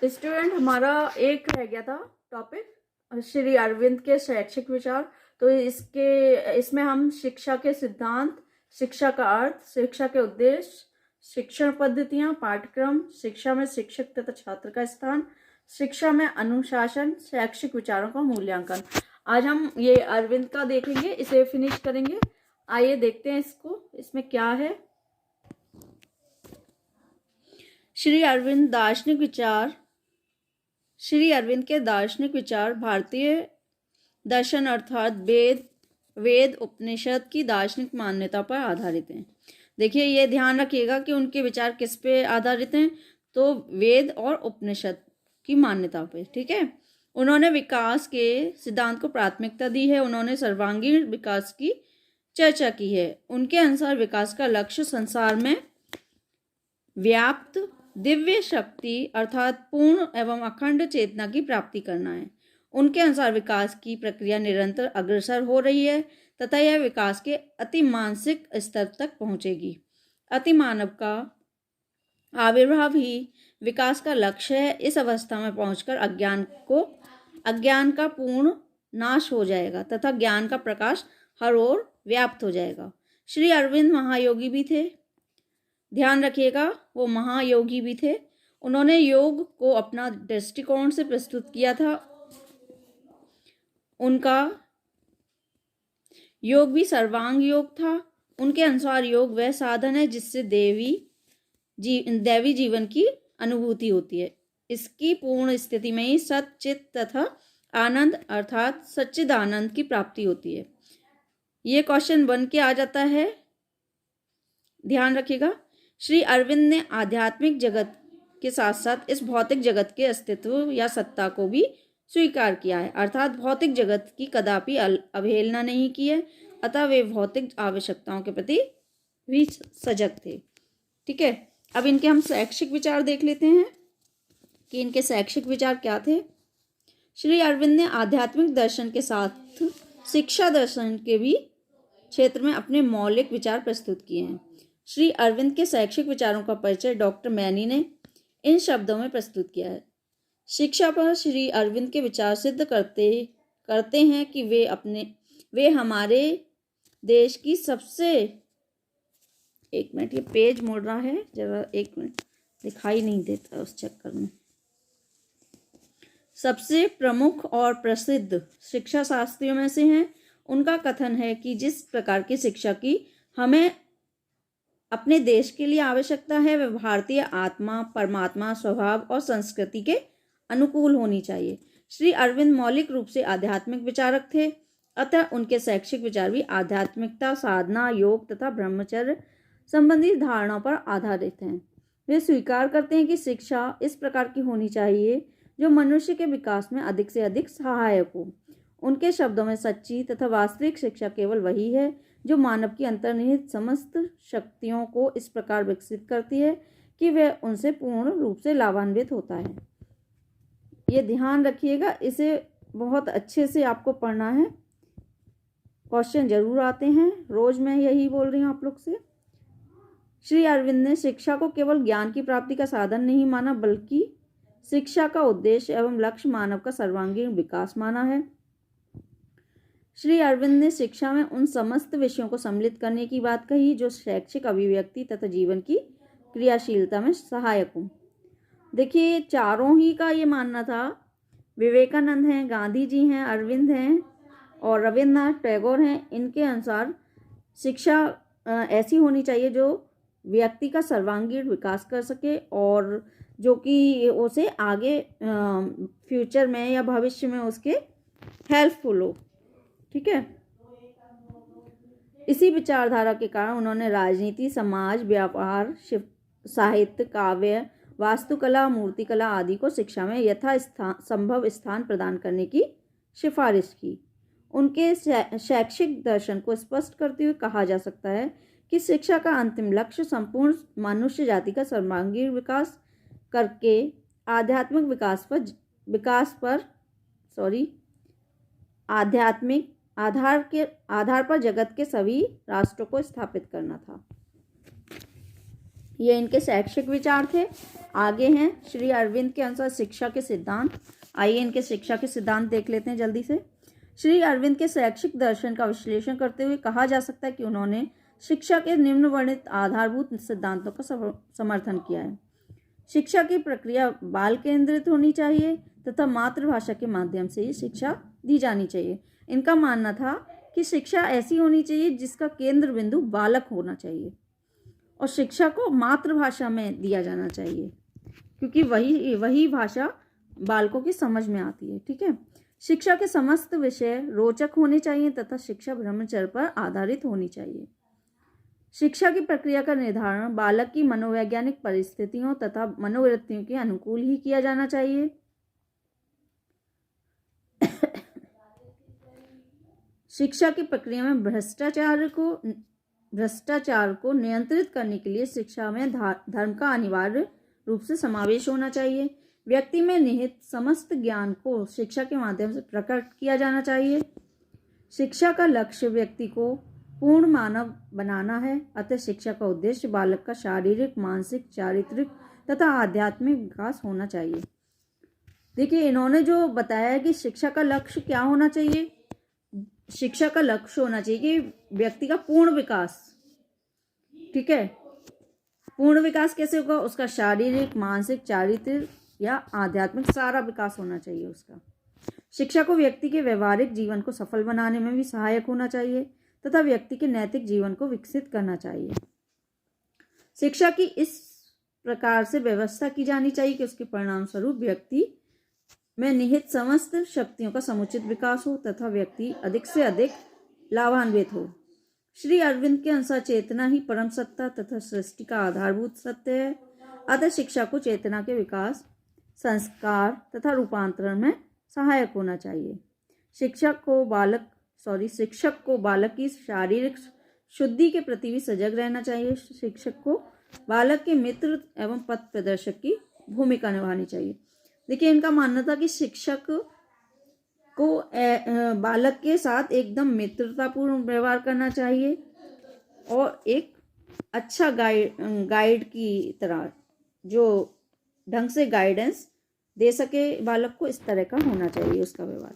Student, हमारा एक रह गया था टॉपिक श्री अरविंद के शैक्षिक विचार। तो इसमें हम शिक्षा के सिद्धांत, शिक्षा का अर्थ, शिक्षा के उद्देश्य, शिक्षण पद्धतियां, पाठ्यक्रम, शिक्षा में शिक्षक तथा छात्र का स्थान, शिक्षा में अनुशासन, शैक्षिक विचारों का मूल्यांकन। आज हम ये अरविंद का देखेंगे, इसे फिनिश करेंगे। आइए देखते हैं इसमें क्या है। श्री अरविंद दार्शनिक विचार। श्री अरविंद के दार्शनिक विचार भारतीय दर्शन अर्थात वेद उपनिषद की दार्शनिक मान्यता पर आधारित हैं। देखिए, ये ध्यान रखिएगा कि उनके विचार किस पे आधारित हैं, तो वेद और उपनिषद की मान्यता पे। ठीक है। उन्होंने विकास के सिद्धांत को प्राथमिकता दी है। उन्होंने सर्वांगीण विकास की चर्चा की है। उनके अनुसार विकास का लक्ष्य संसार में व्याप्त दिव्य शक्ति अर्थात पूर्ण एवं अखंड चेतना की प्राप्ति करना है। उनके अनुसार विकास की प्रक्रिया निरंतर अग्रसर हो रही है तथा यह विकास के अति मानसिक स्तर तक पहुंचेगी। अति मानव का आविर्भाव ही विकास का लक्ष्य है। इस अवस्था में पहुंचकर अज्ञान का पूर्ण नाश हो जाएगा तथा ज्ञान का प्रकाश हर ओर व्याप्त हो जाएगा। श्री अरविंद महायोगी भी थे। ध्यान रखिएगा, वो महायोगी भी थे। उन्होंने योग को अपना दृष्टिकोण से प्रस्तुत किया था। उनका योग भी सर्वांग योग था। उनके अनुसार योग वह साधन है जिससे दैवी जीवन की अनुभूति होती है। इसकी पूर्ण स्थिति में ही सच्चित तथा आनंद अर्थात सच्चिद आनंद की प्राप्ति होती है। ये क्वेश्चन बन के आ जाता है, ध्यान रखिएगा। श्री अरविंद ने आध्यात्मिक जगत के साथ साथ इस भौतिक जगत के अस्तित्व या सत्ता को भी स्वीकार किया है, अर्थात भौतिक जगत की कदापि अवहेलना नहीं की है। अतः वे भौतिक आवश्यकताओं के प्रति भी सजग थे। ठीक है। अब इनके हम शैक्षिक विचार देख लेते हैं कि इनके शैक्षिक विचार क्या थे। श्री अरविंद ने आध्यात्मिक दर्शन के साथ शिक्षा दर्शन के भी क्षेत्र में अपने मौलिक विचार प्रस्तुत किए हैं। श्री अरविंद के शैक्षिक विचारों का परिचय डॉक्टर मैनी ने इन शब्दों में प्रस्तुत किया है। शिक्षा पर श्री अरविंद के विचार सिद्ध करते हैं कि वे हमारे देश की सबसे, एक मिनट, ये पेज मुड़ रहा है, जरा एक मिनट, दिखाई नहीं देता उस चक्कर में। सबसे प्रमुख और प्रसिद्ध शिक्षा शास्त्रियों में से हैं। उनका कथन है कि जिस प्रकार की शिक्षा की हमें अपने देश के लिए आवश्यकता है वह भारतीय आत्मा, परमात्मा, स्वभाव और संस्कृति के अनुकूल होनी चाहिए। श्री अरविंद मौलिक रूप से आध्यात्मिक विचारक थे, अतः उनके शैक्षिक विचार भी आध्यात्मिकता, साधना, योग तथा ब्रह्मचर्य संबंधी धारणाओं पर आधारित हैं। वे स्वीकार करते हैं कि शिक्षा इस प्रकार की होनी चाहिए जो मनुष्य के विकास में अधिक से अधिक सहायक हो। उनके शब्दों में सच्ची तथा वास्तविक शिक्षा केवल वही है जो मानव की अंतर्निहित समस्त शक्तियों को इस प्रकार विकसित करती है कि वह उनसे पूर्ण रूप से लाभान्वित होता है। ये ध्यान रखिएगा, इसे बहुत अच्छे से आपको पढ़ना है। क्वेश्चन जरूर आते हैं, रोज मैं यही बोल रही हूँ आप लोग से। श्री अरविंद ने शिक्षा को केवल ज्ञान की प्राप्ति का साधन नहीं माना, बल्कि शिक्षा का उद्देश्य एवं लक्ष्य मानव का सर्वांगीण विकास माना है। श्री अरविंद ने शिक्षा में उन समस्त विषयों को सम्मिलित करने की बात कही जो शैक्षिक अभिव्यक्ति तथा जीवन की क्रियाशीलता में सहायक हो। देखिए, चारों ही का ये मानना था। विवेकानंद हैं, गांधी जी हैं, अरविंद हैं और रविन्द्रनाथ टैगोर हैं। इनके अनुसार शिक्षा ऐसी होनी चाहिए जो व्यक्ति का सर्वांगीण विकास कर सके और जो कि उसे आगे फ्यूचर में या भविष्य में उसके हेल्पफुल हो। ठीक है। इसी विचारधारा के कारण उन्होंने राजनीति, समाज, व्यापार, साहित्य, काव्य, वास्तुकला, मूर्तिकला आदि को शिक्षा में संभव स्थान प्रदान करने की सिफारिश की। उनके शैक्षिक दर्शन को स्पष्ट करते हुए कहा जा सकता है कि शिक्षा का अंतिम लक्ष्य संपूर्ण मनुष्य जाति का सर्वांगीण विकास करके आध्यात्मिक आधार पर जगत के सभी राष्ट्रों को स्थापित करना था। ये इनके शैक्षिक विचार थे। आगे हैं श्री अरविंद के अनुसार शिक्षा के सिद्धांत। आइए इनके शिक्षा के सिद्धांत देख लेते हैं जल्दी से। श्री अरविंद के शैक्षिक दर्शन का विश्लेषण करते हुए कहा जा सकता है कि उन्होंने शिक्षा के निम्न वर्णित आधारभूत सिद्धांतों का समर्थन किया है। शिक्षा की प्रक्रिया बाल केंद्रित होनी चाहिए तथा मातृभाषा के माध्यम से ही शिक्षा दी जानी चाहिए। इनका मानना था कि शिक्षा ऐसी होनी चाहिए जिसका केंद्र बिंदु बालक होना चाहिए और शिक्षा को मातृभाषा में दिया जाना चाहिए, क्योंकि वही भाषा बालकों की समझ में आती है। ठीक है। शिक्षा के समस्त विषय रोचक होने चाहिए तथा शिक्षा ब्रह्मचर्य पर आधारित होनी चाहिए। शिक्षा की प्रक्रिया का निर्धारण बालक की मनोवैज्ञानिक परिस्थितियों तथा मनोवृत्तियों के अनुकूल ही किया जाना चाहिए। शिक्षा की प्रक्रिया में भ्रष्टाचार को नियंत्रित करने के लिए शिक्षा में धर्म का अनिवार्य रूप से समावेश होना चाहिए। व्यक्ति में निहित समस्त ज्ञान को शिक्षा के माध्यम से प्रकट किया जाना चाहिए। शिक्षा का लक्ष्य व्यक्ति को पूर्ण मानव बनाना है, अतः शिक्षा का उद्देश्य बालक का शारीरिक, मानसिक, चारित्रिक तथा आध्यात्मिक विकास होना चाहिए। देखिए, इन्होंने जो बताया है कि शिक्षा का लक्ष्य क्या होना चाहिए। शिक्षा का लक्ष्य होना चाहिए कि व्यक्ति का पूर्ण विकास। ठीक है। पूर्ण विकास कैसे होगा? उसका शारीरिक, मानसिक, चारित्रिक या आध्यात्मिक सारा विकास होना चाहिए उसका। शिक्षा को व्यक्ति के व्यवहारिक जीवन को सफल बनाने में भी सहायक होना चाहिए तथा व्यक्ति के नैतिक जीवन को विकसित करना चाहिए। शिक्षा की इस प्रकार से व्यवस्था की जानी चाहिए कि उसके परिणाम स्वरूप व्यक्ति में निहित समस्त शक्तियों का समुचित विकास हो तथा व्यक्ति अधिक से अधिक लाभान्वित हो। श्री अरविंद के अनुसार चेतना ही परम सत्ता तथा सृष्टि का आधारभूत सत्य है, अतः शिक्षा को चेतना के विकास, संस्कार तथा रूपांतरण में सहायक होना चाहिए। शिक्षक को बालक की शारीरिक शुद्धि के प्रति भी सजग रहना चाहिए। शिक्षक को बालक के मित्र एवं पथ प्रदर्शक की भूमिका निभानी चाहिए। देखिए, इनका मानना था कि शिक्षक को बालक के साथ एकदम मित्रतापूर्ण व्यवहार करना चाहिए और एक अच्छा गाइड की तरह जो ढंग से गाइडेंस दे सके बालक को, इस तरह का होना चाहिए उसका व्यवहार।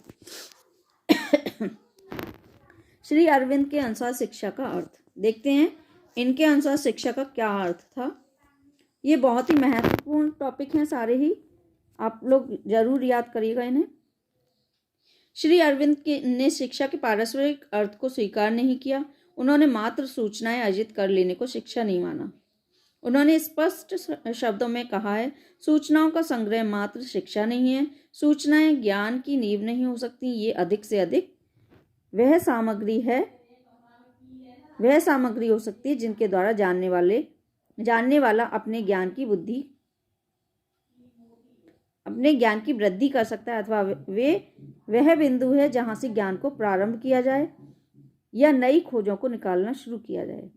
श्री अरविंद के अनुसार शिक्षा का अर्थ देखते हैं। इनके अनुसार शिक्षा का क्या अर्थ था। ये बहुत ही महत्वपूर्ण टॉपिक हैं सारे ही, आप लोग जरूर याद करिएगा इन्हें। श्री अरविंद ने शिक्षा के पारस्परिक अर्थ को स्वीकार नहीं किया। उन्होंने मात्र सूचनाएं अर्जित कर लेने को शिक्षा नहीं माना। उन्होंने स्पष्ट शब्दों में कहा है, सूचनाओं का संग्रह मात्र शिक्षा नहीं है। सूचनाएं ज्ञान की नींव नहीं हो सकती। ये अधिक से अधिक वह सामग्री हो सकती है जिनके द्वारा जानने वाला अपने ज्ञान की वृद्धि कर सकता है, अथवा वह बिंदु है जहां से ज्ञान को प्रारंभ किया जाए या नई खोजों को निकालना शुरू किया जाए।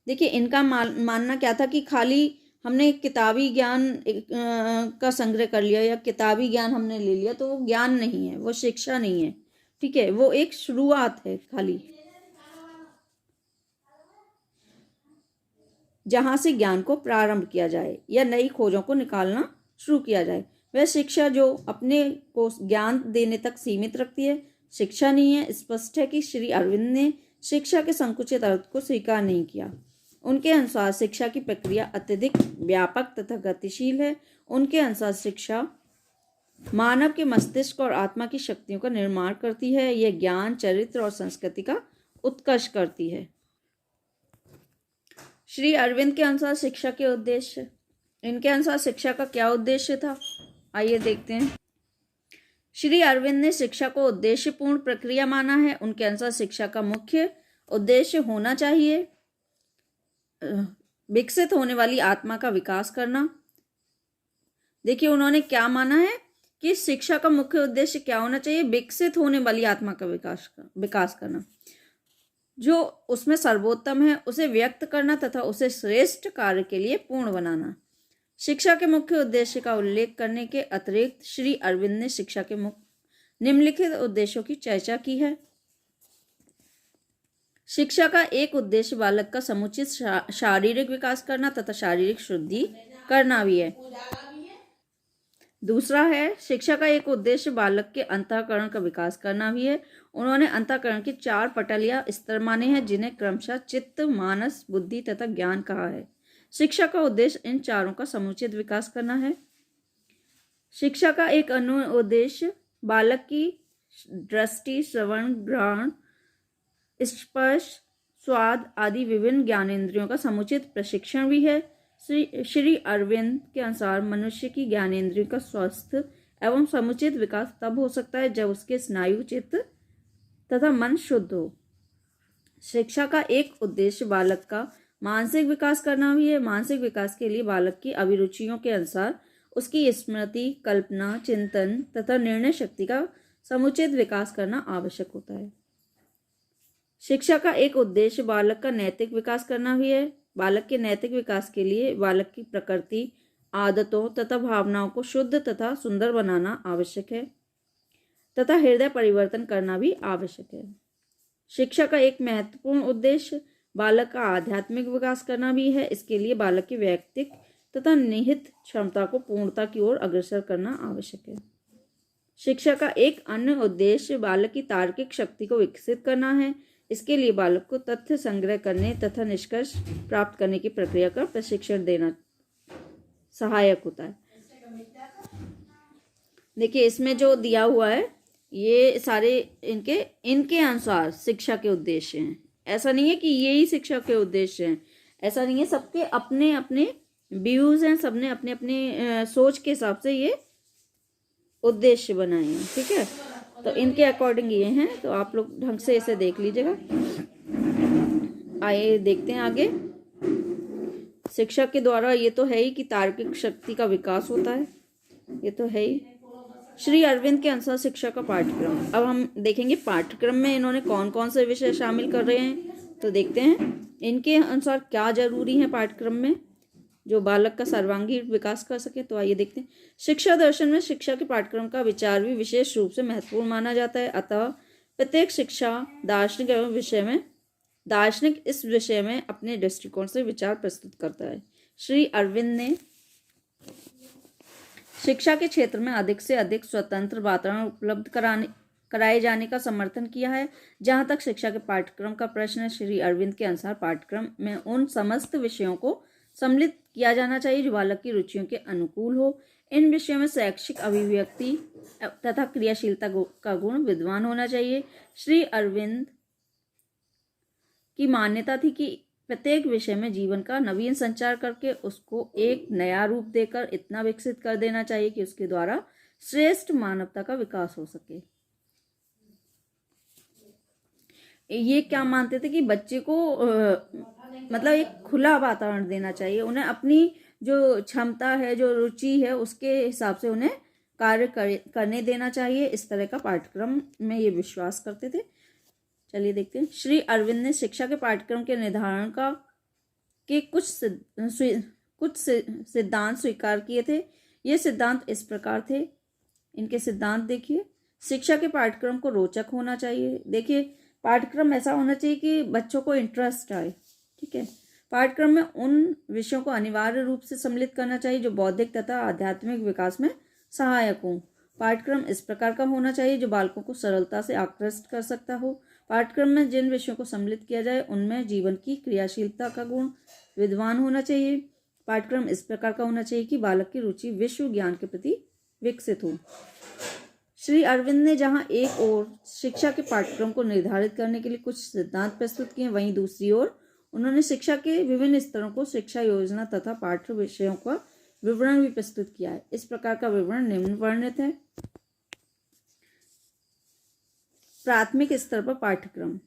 देखिए, इनका मानना क्या था कि खाली हमने किताबी ज्ञान का संग्रह कर लिया या किताबी ज्ञान हमने ले लिया तो वो ज्ञान नहीं है, वो शिक्षा नहीं है। ठीक है, वो एक शुरुआत है खाली, जहां से ज्ञान को प्रारंभ किया जाए या नई खोजों को निकालना शुरू किया जाए। वह शिक्षा जो अपने को ज्ञान देने तक सीमित रखती है, शिक्षा नहीं है। स्पष्ट है कि श्री अरविंद ने शिक्षा के संकुचित अर्थ को स्वीकार नहीं किया। उनके अनुसार शिक्षा की प्रक्रिया अत्यधिक व्यापक तथा गतिशील है। उनके अनुसार शिक्षा मानव के मस्तिष्क और आत्मा की शक्तियों का निर्माण करती है। यह ज्ञान, चरित्र और संस्कृति का उत्कर्ष करती है। श्री अरविंद के अनुसार शिक्षा के उद्देश्य। इनके अनुसार शिक्षा का क्या उद्देश्य था, आइए देखते हैं। श्री अरविंद ने शिक्षा को उद्देश्यपूर्ण प्रक्रिया माना है। उनके अनुसार शिक्षा का मुख्य उद्देश्य होना चाहिए विकसित होने वाली आत्मा का विकास करना। देखिए, उन्होंने क्या माना है कि शिक्षा का मुख्य उद्देश्य क्या होना चाहिए? विकसित होने वाली आत्मा का विकास करना, जो उसमें सर्वोत्तम है उसे व्यक्त करना तथा उसे श्रेष्ठ कार्य के लिए पूर्ण बनाना। शिक्षा के मुख्य उद्देश्य का उल्लेख करने के अतिरिक्त श्री अरविंद ने शिक्षा के निम्नलिखित उद्देश्यों की चर्चा की है। शिक्षा का एक उद्देश्य बालक का समुचित शारीरिक विकास करना तथा शारीरिक शुद्धि करना भी है। दूसरा है, शिक्षा का एक उद्देश्य बालक के अंतःकरण का विकास करना भी है। उन्होंने अंतःकरण के 4 पटल या स्तर माने हैं, जिन्हें क्रमशः चित्त, मानस, बुद्धि तथा ज्ञान कहा है। शिक्षा का उद्देश्य इन चारों का समुचित विकास करना है। शिक्षा का एक अन्य उद्देश्य बालक की दृष्टि, श्रवण, ग्रहण, स्पर्श, स्वाद आदि विभिन्न ज्ञानेंद्रियों का समुचित प्रशिक्षण भी है। श्री अरविंद के अनुसार मनुष्य की ज्ञानेंद्रियों का स्वस्थ एवं समुचित विकास तब हो सकता है जब उसके स्नायु, चित्त तथा मन शुद्ध हो। शिक्षा का एक उद्देश्य बालक का मानसिक विकास करना भी है। मानसिक विकास के लिए बालक की अभिरुचियों के अनुसार उसकी स्मृति, कल्पना, चिंतन तथा निर्णय शक्ति का समुचित विकास करना आवश्यक होता है। शिक्षा का एक उद्देश्य बालक का नैतिक विकास करना भी है। बालक के नैतिक विकास के लिए बालक की प्रकृति, आदतों तथा भावनाओं को शुद्ध तथा सुंदर बनाना आवश्यक है तथा हृदय परिवर्तन करना भी आवश्यक है। शिक्षा का एक महत्वपूर्ण उद्देश्य बालक का आध्यात्मिक विकास करना भी है। इसके लिए बालक की वैयक्तिक तथा निहित क्षमता को पूर्णता की ओर अग्रसर करना आवश्यक है। शिक्षा का एक अन्य उद्देश्य बालक की तार्किक शक्ति को विकसित करना है। इसके लिए बालक को तथ्य संग्रह करने तथा निष्कर्ष प्राप्त करने की प्रक्रिया का प्रशिक्षण देना सहायक होता है। देखिए, इसमें जो दिया हुआ है ये सारे इनके अनुसार शिक्षा के उद्देश्य हैं। ऐसा नहीं है कि यही शिक्षा के उद्देश्य हैं, ऐसा नहीं है। सबके अपने अपने व्यूज हैं, सबने अपने अपने सोच के हिसाब से ये उद्देश्य बनाए हैं। ठीक है, तो इनके अकॉर्डिंग ये हैं, तो आप लोग ढंग से इसे देख लीजिएगा। आइए देखते हैं आगे। शिक्षा के द्वारा ये तो है ही कि तार्किक शक्ति का विकास होता है, ये तो है ही। श्री अरविंद के अनुसार शिक्षा का पाठ्यक्रम, अब हम देखेंगे पाठ्यक्रम में इन्होंने कौन कौन से विषय शामिल कर रहे हैं। तो देखते हैं इनके अनुसार क्या जरूरी है पाठ्यक्रम में जो बालक का सर्वांगीण विकास कर सके। तो आइए देखते हैं। शिक्षा दर्शन में शिक्षा के पाठ्यक्रम का विचार भी विशेष रूप से महत्वपूर्ण माना जाता है। अतः प्रत्येक शिक्षा दार्शनिक एवं दार्शनिक इस विषय में अपने दृष्टिकोण से विचार प्रस्तुत करता है। श्री अरविंद ने शिक्षा के क्षेत्र में अधिक से अधिक स्वतंत्र वातावरण उपलब्ध कराए जाने का समर्थन किया है। जहां तक शिक्षा के पाठ्यक्रम का प्रश्न है, श्री अरविंद के अनुसार पाठ्यक्रम में उन समस्त विषयों को सम्मिलित किया जाना चाहिए जो बालक की रुचियों के अनुकूल हो। इन विषयों में शैक्षिक अभिव्यक्ति तथा क्रियाशीलता का गुण विद्वान होना चाहिए। श्री अरविंद की मान्यता थी कि प्रत्येक विषय में जीवन का नवीन संचार करके उसको एक नया रूप देकर इतना विकसित कर देना चाहिए कि उसके द्वारा श्रेष्ठ मानवता का विकास हो सके। ये क्या मानते थे कि बच्चे को मतलब एक खुला वातावरण देना चाहिए, उन्हें अपनी जो क्षमता है, जो रुचि है, उसके हिसाब से उन्हें कार्य करने देना चाहिए। इस तरह का पाठ्यक्रम में ये विश्वास करते थे। चलिए देखते हैं। श्री अरविंद ने शिक्षा के पाठ्यक्रम के निर्धारण के कुछ सिद्धांत स्वीकार किए थे। ये सिद्धांत इस प्रकार थे, इनके सिद्धांत देखिए। शिक्षा के पाठ्यक्रम को रोचक होना चाहिए। देखिए, पाठ्यक्रम ऐसा होना चाहिए कि बच्चों को इंटरेस्ट आए। ठीक है, पाठ्यक्रम में उन विषयों को अनिवार्य रूप से सम्मिलित करना चाहिए जो बौद्धिक तथा आध्यात्मिक विकास में सहायक हों। पाठ्यक्रम इस प्रकार का होना चाहिए जो बालकों को सरलता से आकृष्ट कर सकता हो। पाठ्यक्रम में जिन विषयों को सम्मिलित किया जाए उनमें जीवन की क्रियाशीलता का गुण विद्वान होना चाहिए। पाठ्यक्रम इस प्रकार का होना चाहिए कि बालक की रुचि विश्व ज्ञान के प्रति विकसित हो। श्री अरविंद ने जहां एक ओर शिक्षा के पाठ्यक्रम को निर्धारित करने के लिए कुछ सिद्धांत प्रस्तुत किए, वहीं दूसरी ओर उन्होंने शिक्षा के विभिन्न स्तरों को शिक्षा योजना तथा पाठ्य विषयों का विवरण भी प्रस्तुत किया है। इस प्रकार का विवरण निम्न वर्णित है। प्राथमिक स्तर पर पाठ्यक्रम।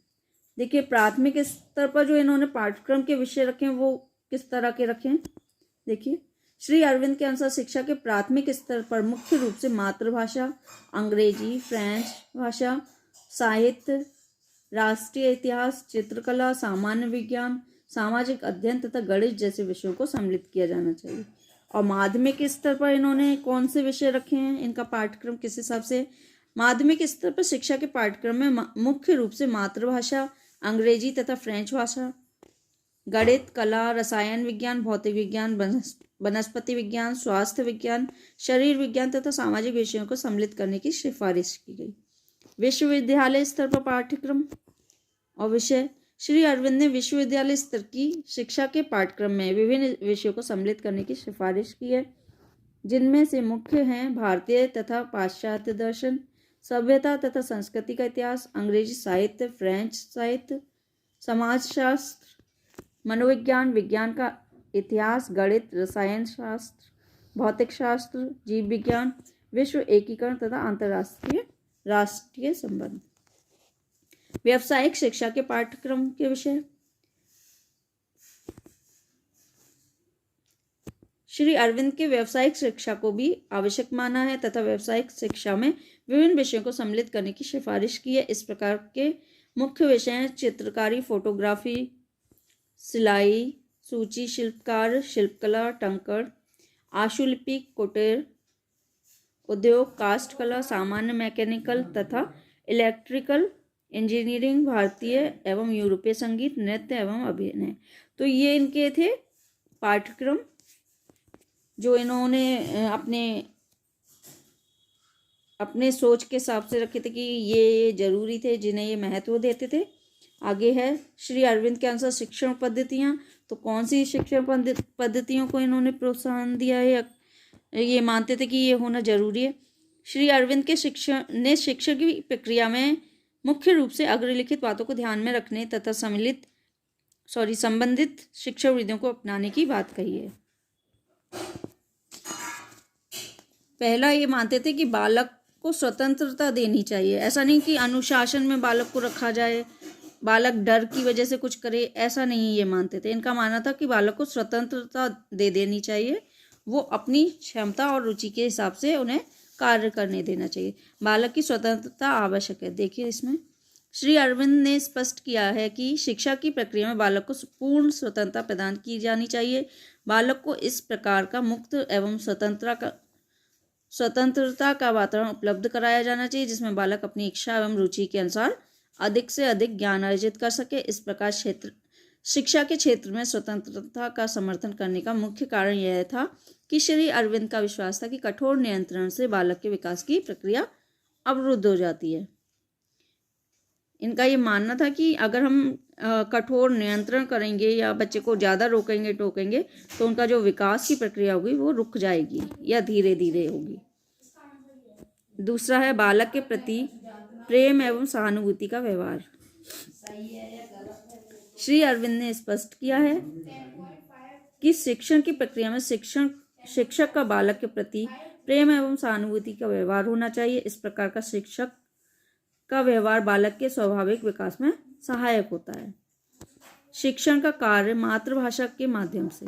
देखिए, प्राथमिक स्तर पर जो इन्होंने पाठ्यक्रम के विषय रखे हैं वो किस तरह के रखे हैं। देखिए, श्री अरविंद के अनुसार शिक्षा के प्राथमिक स्तर पर मुख्य रूप से मातृभाषा, अंग्रेजी, फ्रेंच भाषा, साहित्य, राष्ट्रीय इतिहास, चित्रकला, सामान्य विज्ञान, सामाजिक अध्ययन तथा गणित जैसे विषयों को सम्मिलित किया जाना चाहिए। और माध्यमिक स्तर पर इन्होंने कौन से विषय रखे हैं, इनका पाठ्यक्रम किस हिसाब से। माध्यमिक स्तर पर शिक्षा के पाठ्यक्रम में मुख्य रूप से मातृभाषा, अंग्रेजी तथा फ्रेंच भाषा, गणित, कला, रसायन विज्ञान, भौतिक विज्ञान, वनस्पति विज्ञान, स्वास्थ्य विज्ञान, शरीर विज्ञान तथा सामाजिक विषयों को सम्मिलित करने की सिफारिश की गई। विश्वविद्यालय स्तर पर पाठ्यक्रम और विषय। श्री अरविंद ने विश्वविद्यालय स्तर की शिक्षा के पाठ्यक्रम में विभिन्न विषयों को सम्मिलित करने की सिफारिश की है, जिनमें से मुख्य हैं भारतीय तथा पाश्चात्य दर्शन, सभ्यता तथा संस्कृति का इतिहास, अंग्रेजी साहित्य, फ्रेंच साहित्य, समाजशास्त्र, मनोविज्ञान, विज्ञान का इतिहास, गणित, रसायन शास्त्र, भौतिक शास्त्र, जीव विज्ञान, विश्व एकीकरण तथा अंतर्राष्ट्रीय राष्ट्रीय संबंध। व्यावसायिक शिक्षा के पाठ्यक्रम के विषय। श्री अरविंद के व्यावसायिक शिक्षा को भी आवश्यक माना है तथा व्यावसायिक शिक्षा में विभिन्न विषयों को सम्मिलित करने की सिफारिश की है। इस प्रकार के मुख्य विषय हैं चित्रकारी, फोटोग्राफी, सिलाई, सूची शिल्पकार, शिल्पकला, टंकड़, आशुलिपि, कुटीर उद्योग, कास्ट कला, सामान्य मैकेनिकल तथा इलेक्ट्रिकल इंजीनियरिंग, भारतीय एवं यूरोपीय संगीत, नृत्य एवं अभिनय। तो ये इनके थे पाठ्यक्रम जो इन्होंने अपने सोच के हिसाब से रखे थे कि ये जरूरी थे, जिन्हें ये महत्व देते थे। आगे है श्री अरविंद के अनुसार शिक्षण पद्धतियाँ। तो कौन सी शिक्षण पद्धतियों को इन्होंने प्रोत्साहन दिया है, ये मानते थे कि ये होना जरूरी है। श्री अरविंद के शिक्षण की प्रक्रिया में मुख्य रूप से अग्रलिखित बातों को ध्यान में रखने तथा संबंधित शिक्षा विधियों को अपनाने की बात कही है। पहला, ये मानते थे कि बालक को स्वतंत्रता देनी चाहिए। ऐसा नहीं कि अनुशासन में बालक को रखा जाए, बालक डर की वजह से कुछ करे, ऐसा नहीं ये मानते थे। इनका मानना था कि बालक को स्वतंत्रता दे देनी चाहिए, वो अपनी क्षमता और रुचि के हिसाब से उन्हें कार्य करने देना चाहिए। बालक की स्वतंत्रता आवश्यक है। देखिए, इसमें श्री अरविंद ने स्पष्ट किया है कि शिक्षा की प्रक्रिया में बालक को पूर्ण स्वतंत्रता प्रदान की जानी चाहिए। बालक को इस प्रकार का मुक्त एवं स्वतंत्रता का वातावरण उपलब्ध कराया जाना चाहिए जिसमें बालक अपनी इच्छा एवं रुचि के अनुसार अधिक से अधिक ज्ञान अर्जित कर सके। इस प्रकार शिक्षा के क्षेत्र में स्वतंत्रता का समर्थन करने का मुख्य कारण यह था कि श्री अरविंद का विश्वास था कि कठोर नियंत्रण से बालक के विकास की प्रक्रिया अवरुद्ध हो जाती है। इनका ये मानना था कि अगर हम कठोर नियंत्रण करेंगे या बच्चे को ज़्यादा रोकेंगे टोकेंगे तो उनका जो विकास की प्रक्रिया होगी वो रुक जाएगी या धीरे धीरे होगी। दूसरा है बालक के प्रति प्रेम एवं सहानुभूति का व्यवहार। श्री अरविंद ने स्पष्ट किया है कि शिक्षण की प्रक्रिया में शिक्षक का बालक के प्रति प्रेम एवं सहानुभूति का व्यवहार होना चाहिए। इस प्रकार का शिक्षक का व्यवहार बालक के स्वाभाविक विकास में सहायक होता है। शिक्षण का कार्य मातृभाषा के माध्यम से।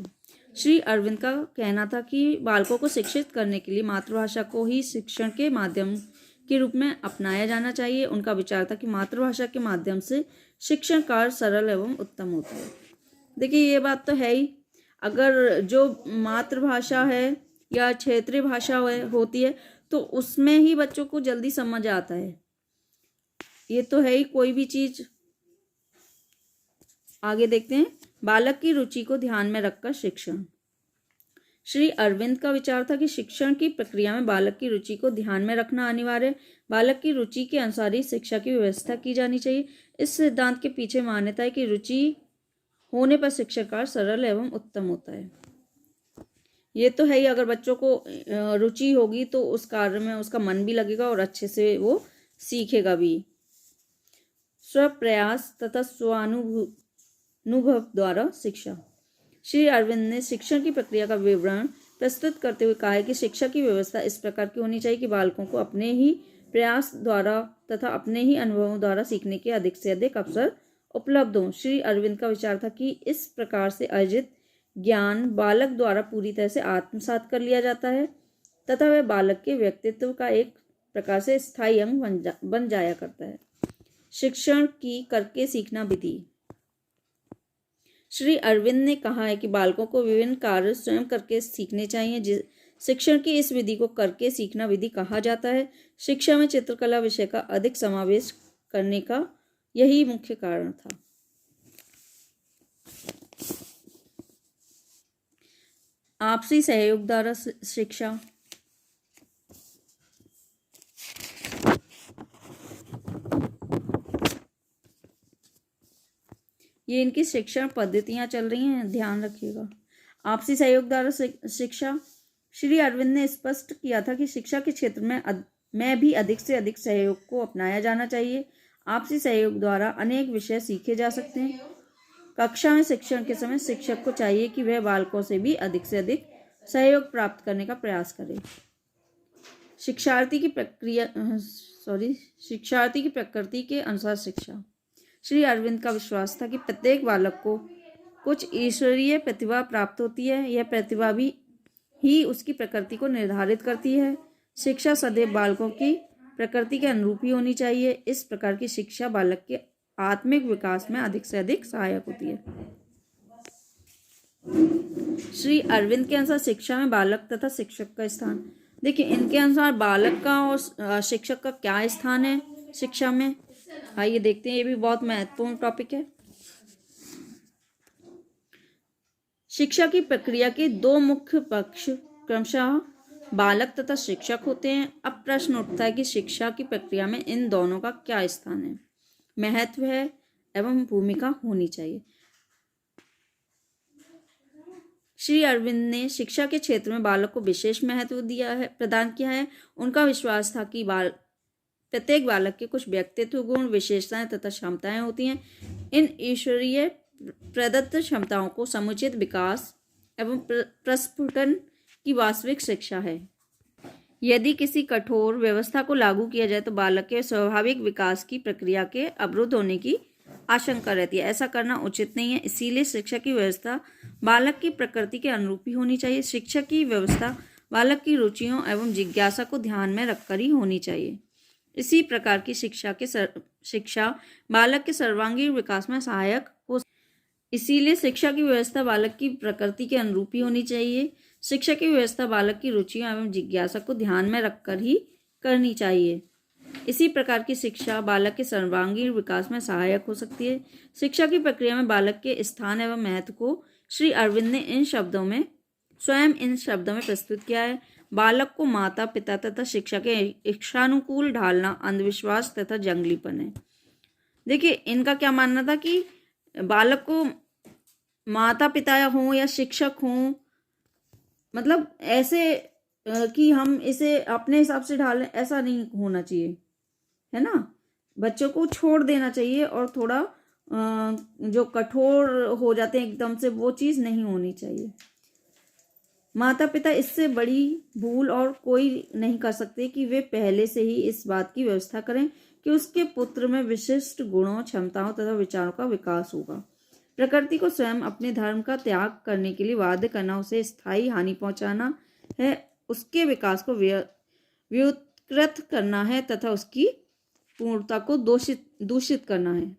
श्री अरविंद का कहना था कि बालकों को शिक्षित करने के लिए मातृभाषा को ही शिक्षण के माध्यम के रूप में अपनाया जाना चाहिए। उनका विचार था कि मातृभाषा के माध्यम से शिक्षण कार्य सरल एवं उत्तम होता है। देखिए, ये बात तो है ही। अगर जो मातृभाषा है या क्षेत्रीय भाषा होती है तो उसमें ही बच्चों को जल्दी समझ आता है। ये तो है ही। कोई भी चीज। आगे देखते हैं, बालक की रुचि को ध्यान में रखकर शिक्षण। श्री अरविंद का विचार था कि शिक्षण की प्रक्रिया में बालक की रुचि को ध्यान में रखना अनिवार्य है। बालक की रुचि के अनुसार ही शिक्षा की व्यवस्था की जानी चाहिए। इस सिद्धांत के पीछे मान्यता है कि रुचि होने पर शिक्षण कार्य सरल एवं उत्तम होता है। ये तो है ही। अगर बच्चों को रुचि होगी तो उस कार्य में उसका मन भी लगेगा और अच्छे से वो सीखेगा भी। स्वप्रयास तथा स्वानुभव द्वारा शिक्षा। श्री अरविंद ने शिक्षण की प्रक्रिया का विवरण प्रस्तुत करते हुए कहा है कि शिक्षा की व्यवस्था इस प्रकार की होनी चाहिए कि बालकों को अपने ही प्रयास द्वारा तथा अपने ही अनुभवों द्वारा सीखने के अधिक से अधिक अवसर उपलब्ध हों। श्री अरविंद का विचार था कि इस प्रकार से अर्जित ज्ञान बालक द्वारा पूरी तरह से आत्मसात कर लिया जाता है तथा वह बालक के व्यक्तित्व का एक प्रकार से स्थायी अंग बन जाया करता है। शिक्षण की करके सीखना विधि। श्री अरविंद ने कहा है कि बालकों को विभिन्न कार्य स्वयं करके सीखने चाहिए। शिक्षण की इस विधि को करके सीखना विधि कहा जाता है। शिक्षा में चित्रकला विषय का अधिक समावेश करने का यही मुख्य कारण था। आपसी सहयोग द्वारा शिक्षा। ये इनकी शिक्षण पद्धतियां चल रही हैं, ध्यान रखिएगा। आपसी सहयोग द्वारा शिक्षा। श्री अरविंद ने स्पष्ट किया था कि शिक्षा के क्षेत्र में भी अधिक से अधिक सहयोग को अपनाया जाना चाहिए। आपसी सहयोग द्वारा अनेक विषय सीखे जा सकते हैं। कक्षा में शिक्षण के समय शिक्षक को चाहिए कि वह बालकों से अधिक सहयोग प्राप्त करने का प्रयास करे। शिक्षार्थी की प्रकृति के अनुसार शिक्षा। श्री अरविंद का विश्वास था कि प्रत्येक बालक को कुछ ईश्वरीय प्रतिभा प्राप्त होती है। यह प्रतिभा भी ही उसकी प्रकृति को निर्धारित करती है। शिक्षा सदैव बालकों की प्रकृति के अनुरूप ही होनी चाहिए। इस प्रकार की शिक्षा बालक के आत्मिक विकास में अधिक से अधिक सहायक होती है। श्री अरविंद के अनुसार शिक्षा में बालक तथा शिक्षक का स्थान। देखिए, इनके अनुसार बालक का और शिक्षक का क्या स्थान है शिक्षा में। आइए देखते हैं, ये भी बहुत महत्वपूर्ण टॉपिक है। शिक्षा की प्रक्रिया के दो मुख्य पक्ष क्रमशः बालक तथा शिक्षक होते हैं। अब प्रश्न उठता है कि शिक्षा की प्रक्रिया में इन दोनों का क्या स्थान है, महत्व है एवं भूमिका होनी चाहिए। श्री अरविंद ने शिक्षा के क्षेत्र में बालक को विशेष महत्व प्रदान किया है। उनका विश्वास था कि प्रत्येक बालक के कुछ व्यक्तित्व गुण, विशेषताएं तथा क्षमताएं होती हैं। इन ईश्वरीय प्रदत्त क्षमताओं को समुचित विकास एवं प्रस्फुटन की वास्तविक शिक्षा है। यदि किसी कठोर व्यवस्था को लागू किया जाए तो बालक के स्वाभाविक विकास की प्रक्रिया के अवरुद्ध होने की आशंका रहती है। ऐसा करना उचित नहीं है। इसीलिए शिक्षा की व्यवस्था बालक की प्रकृति के अनुरूप ही होनी चाहिए। शिक्षा की व्यवस्था बालक की रुचियों एवं जिज्ञासा को ध्यान में रखकर ही होनी चाहिए। इसी प्रकार की शिक्षा बालक के सर्वांगीण विकास में सहायक हो। इसीलिए शिक्षा की व्यवस्था बालक की प्रकृति के अनुरूप ही होनी चाहिए। शिक्षा की व्यवस्था बालक की रुचियों एवं जिज्ञासा को ध्यान में रखकर ही करनी चाहिए। इसी प्रकार की शिक्षा बालक के सर्वांगीण विकास में सहायक हो सकती है। शिक्षा की प्रक्रिया में बालक के स्थान एवं महत्व को श्री अरविंद ने स्वयं इन शब्दों में प्रस्तुत किया है। बालक को माता पिता तथा शिक्षा के इच्छानुकूल ढालना अंधविश्वास तथा जंगलीपन है। देखिए, इनका क्या मानना था कि बालक को माता पिता हों या शिक्षक हों, मतलब ऐसे कि हम इसे अपने हिसाब से ढालें, ऐसा नहीं होना चाहिए, है ना। बच्चों को छोड़ देना चाहिए और थोड़ा जो कठोर हो जाते हैं एकदम से, वो चीज़ नहीं होनी चाहिए। माता पिता इससे बड़ी भूल और कोई नहीं कर सकते कि वे पहले से ही इस बात की व्यवस्था करें कि उसके पुत्र में विशिष्ट गुणों, क्षमताओं तथा विचारों का विकास होगा। प्रकृति को स्वयं अपने धर्म का त्याग करने के लिए बाध्य करना उसे स्थायी हानि पहुंचाना है, उसके विकास को व्युत्कृत करना है तथा उसकी पूर्णता को दूषित करना है।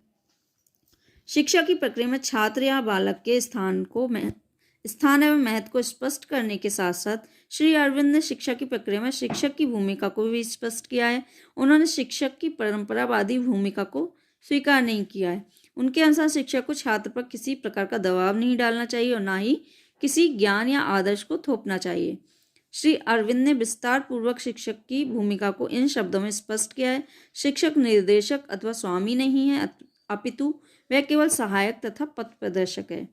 शिक्षा की प्रक्रिया में छात्र या बालक के स्थान एवं महत्व को स्पष्ट करने के साथ साथ श्री अरविंद ने शिक्षा की प्रक्रिया में शिक्षक की भूमिका को भी स्पष्ट किया है। उन्होंने शिक्षक की परंपरावादी भूमिका को स्वीकार नहीं किया है। उनके अनुसार शिक्षक को छात्र पर किसी प्रकार का दबाव नहीं डालना चाहिए और ना ही किसी ज्ञान या आदर्श को थोपना चाहिए। श्री अरविंद ने विस्तार पूर्वक शिक्षक की भूमिका को इन शब्दों में स्पष्ट किया है। शिक्षक निर्देशक अथवा स्वामी नहीं है, अपितु वह केवल सहायक तथा पथ प्रदर्शक है।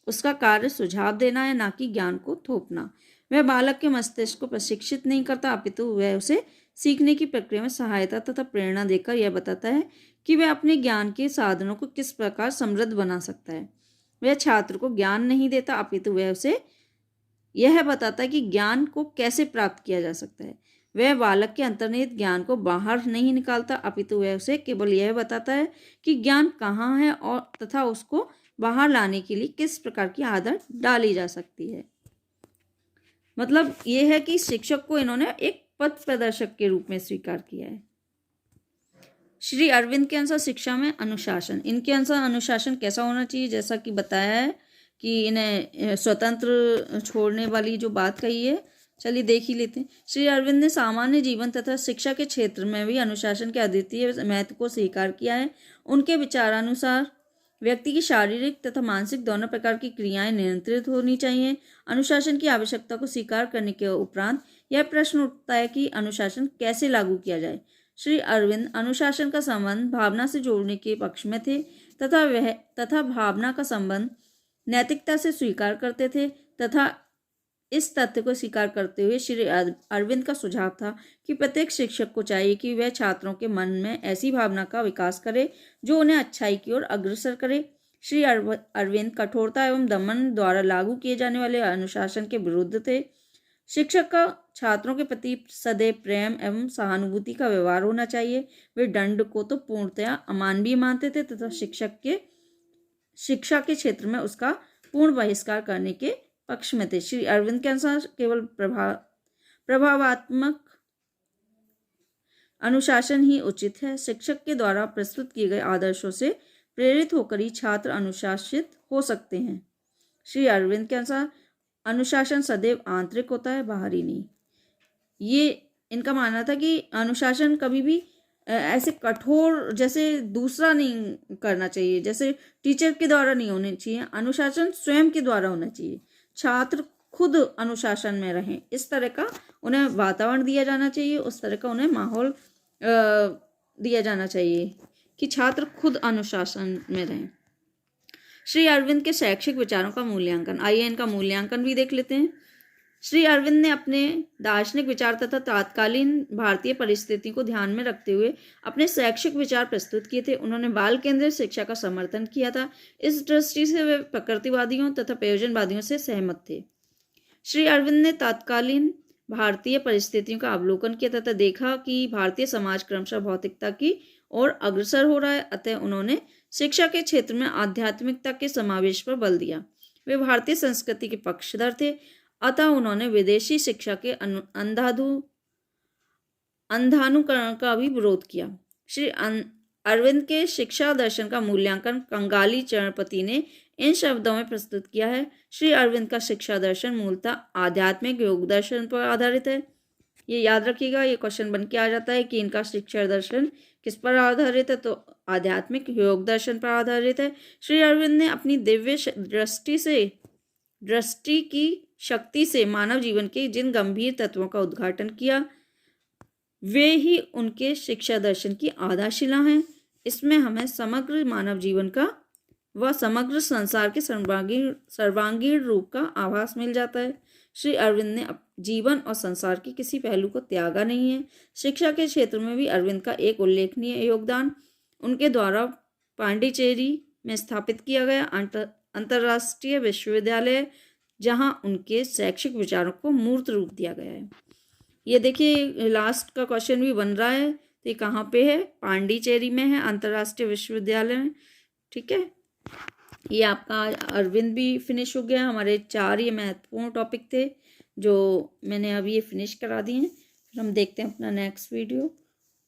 उसका कार्य सुझाव देना है, ना कि ज्ञान को थोपना। वह बालक के मस्तिष्क को प्रशिक्षित नहीं करता, अपितु वह उसे सीखने की प्रक्रिया में सहायता तथा प्रेरणा देकर यह बताता है कि वह अपने ज्ञान के साधनों को किस प्रकार समृद्ध बना सकता है। वह छात्र को ज्ञान नहीं देता, अपितु वह उसे यह बताता है कि ज्ञान को कैसे प्राप्त किया जा सकता है। वह बालक के अंतर्निहित ज्ञान को बाहर नहीं निकालता, अपितु वह उसे केवल यह बताता है कि ज्ञान कहाँ है और तथा उसको बाहर लाने के लिए किस प्रकार की आदत डाली जा सकती है। मतलब ये है कि शिक्षक को इन्होंने एक पथ प्रदर्शक के रूप में स्वीकार किया है। श्री अरविंद के अनुसार शिक्षा में अनुशासन, इनके अनुसार अनुशासन कैसा होना चाहिए, जैसा कि बताया है कि इन्हें स्वतंत्र छोड़ने वाली जो बात कही है, चलिए देख ही लेते हैं। श्री अरविंद ने सामान्य जीवन तथा शिक्षा के क्षेत्र में भी अनुशासन के अद्वितीय महत्व को स्वीकार किया है। उनके विचारानुसार व्यक्ति की शारीरिक तथा मानसिक दोनों प्रकार की क्रियाएं नियंत्रित होनी चाहिए। अनुशासन की आवश्यकता को स्वीकार करने के उपरांत यह प्रश्न उठता है कि अनुशासन कैसे लागू किया जाए। श्री अरविंद अनुशासन का संबंध भावना से जोड़ने के पक्ष में थे तथा भावना का संबंध नैतिकता से स्वीकार करते थे तथा इस तथ्य को स्वीकार करते हुए श्री अरविंद का सुझाव था कि प्रत्येक शिक्षक को चाहिए कि वह छात्रों के मन में ऐसी भावना का विकास करे जो उन्हें अच्छाई की ओर अग्रसर करे। श्री अरविंद कठोरता एवं दमन द्वारा लागू किए जाने वाले अनुशासन के विरुद्ध थे। शिक्षक का छात्रों के प्रति सदैव प्रेम एवं सहानुभूति का व्यवहार होना चाहिए। वे दंड को तो पूर्णतया अमानवीय मानते थे तथा शिक्षा के क्षेत्र में उसका पूर्ण बहिष्कार करने के पक्ष में थे। श्री अरविंद के अनुसार केवल प्रभावात्मक अनुशासन ही उचित है। शिक्षक के द्वारा प्रस्तुत किए गए आदर्शों से प्रेरित होकर ही छात्र अनुशासित हो सकते हैं। श्री अरविंद के अनुसार अनुशासन सदैव आंतरिक होता है, बाहरी नहीं। ये इनका मानना था कि अनुशासन कभी भी ऐसे कठोर जैसे दूसरा नहीं करना चाहिए, जैसे टीचर के द्वारा नहीं होने चाहिए। अनुशासन स्वयं के द्वारा होना चाहिए। छात्र खुद अनुशासन में रहें, इस तरह का उन्हें वातावरण दिया जाना चाहिए, उस तरह का उन्हें माहौल दिया जाना चाहिए कि छात्र खुद अनुशासन में रहें। श्री अरविंद के शैक्षिक विचारों का मूल्यांकन, आइए इनका मूल्यांकन भी देख लेते हैं। श्री अरविंद ने अपने दार्शनिक विचार तथा तत्कालीन भारतीय परिस्थिति को ध्यान में रखते हुए अपने शैक्षिक विचार प्रस्तुत किए थे। उन्होंने बाल केंद्रित शिक्षा का समर्थन किया था। इस दृष्टि से वे प्रकृतिवादियों तथा प्रयोजनवादियों से सहमत थे। श्री अरविंद ने तत्कालीन भारतीय परिस्थितियों का अवलोकन किया तथा देखा कि भारतीय समाज क्रमशः भौतिकता की ओर अग्रसर हो रहा है, अतः उन्होंने शिक्षा के क्षेत्र में आध्यात्मिकता के समावेश पर बल दिया। वे भारतीय संस्कृति के पक्षधर थे, अतः उन्होंने विदेशी शिक्षा के अंधानुकरण का भी विरोध किया। श्री अरविंद के शिक्षा दर्शन का मूल्यांकन कंगाली चरणपति ने इन शब्दों में प्रस्तुत किया है। श्री अरविंद का शिक्षा दर्शन मूलतः आध्यात्मिक योग दर्शन पर आधारित है। ये याद रखिएगा, ये क्वेश्चन बन के आ जाता है कि इनका शिक्षा दर्शन किस पर आधारित है, तो आध्यात्मिक योग दर्शन पर आधारित है। श्री अरविंद ने अपनी दिव्य दृष्टि की शक्ति से मानव जीवन के जिन गंभीर तत्वों का उद्घाटन किया, वे ही उनके शिक्षा दर्शन की आधारशिला हैं। इसमें हमें समग्र मानव जीवन का व समग्र संसार के सर्वांगीण रूप का आभास मिल जाता है। श्री अरविंद ने जीवन और संसार के किसी पहलू को त्यागा नहीं है। शिक्षा के क्षेत्र में भी अरविंद का एक उल्लेखनीय योगदान उनके द्वारा पांडिचेरी में स्थापित किया गया अंतर्राष्ट्रीय विश्वविद्यालय, जहां उनके शैक्षिक विचारों को मूर्त रूप दिया गया है। ये देखिए लास्ट का क्वेश्चन भी बन रहा है, तो ये कहाँ पे है? पांडिचेरी में है, अंतर्राष्ट्रीय विश्वविद्यालय में। ठीक है, ये आपका अरविंद भी फिनिश हो गया। हमारे 4 ये महत्वपूर्ण टॉपिक थे जो मैंने अभी ये फिनिश करा दिए हैं। फिर हम देखते हैं अपना नेक्स्ट वीडियो।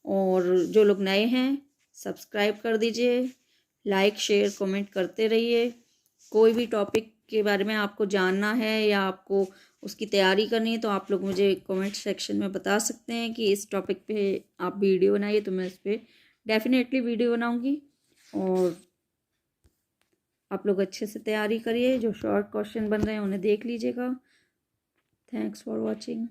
और जो लोग नए हैं सब्सक्राइब कर दीजिए, लाइक शेयर कमेंट करते रहिए। कोई भी टॉपिक के बारे में आपको जानना है या आपको उसकी तैयारी करनी है तो आप लोग मुझे कमेंट सेक्शन में बता सकते हैं कि इस टॉपिक पे आप वीडियो बनाइए, तो मैं इस पर डेफिनेटली वीडियो बनाऊंगी। और आप लोग अच्छे से तैयारी करिए, जो शॉर्ट क्वेश्चन बन रहे हैं उन्हें देख लीजिएगा। Thanks for watching.